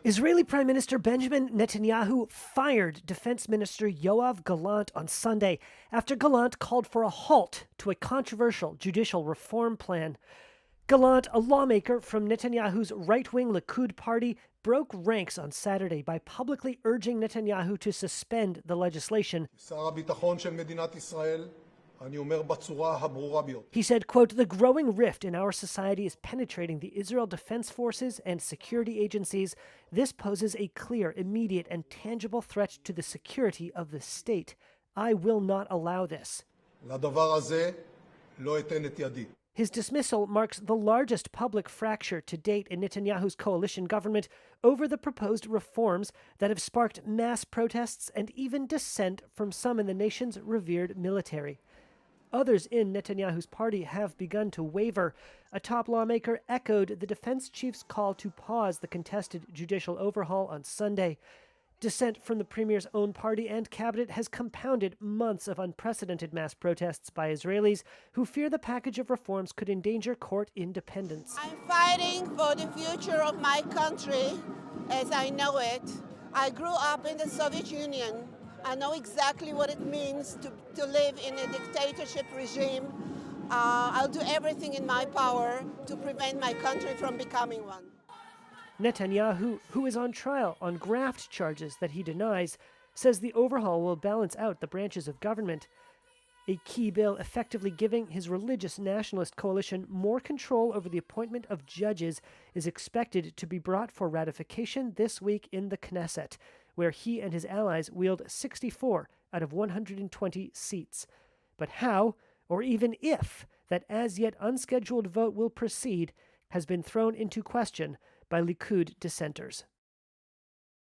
Israeli Prime Minister Benjamin Netanyahu fired Defense Minister Yoav Gallant on Sunday after Gallant called for a halt to a controversial judicial reform plan. Gallant, a lawmaker from Netanyahu's right-wing Likud party, broke ranks on Saturday by publicly urging Netanyahu to suspend the legislation. He said, quote, "The growing rift in our society is penetrating the Israel Defense Forces and security agencies. This poses a clear, immediate, and tangible threat to the security of the state. I will not allow this." His dismissal marks the largest public fracture to date in Netanyahu's coalition government over the proposed reforms that have sparked mass protests and even dissent from some in the nation's revered military. Others in Netanyahu's party have begun to waver. A top lawmaker echoed the defense chief's call to pause the contested judicial overhaul on Sunday. Dissent from the premier's own party and cabinet has compounded months of unprecedented mass protests by Israelis who fear the package of reforms could endanger court independence. I'm fighting for the future of my country as I know it. I grew up in the Soviet Union. I know exactly what it means to live in a dictatorship regime. I'll do everything in my power to prevent my country from becoming one. Netanyahu, who is on trial on graft charges that he denies, says the overhaul will balance out the branches of government. A key bill effectively giving his religious nationalist coalition more control over the appointment of judges is expected to be brought for ratification this week in the Knesset, where he and his allies wield 64 out of 120 seats. But how, or even if, that as yet unscheduled vote will proceed has been thrown into question by Likud dissenters.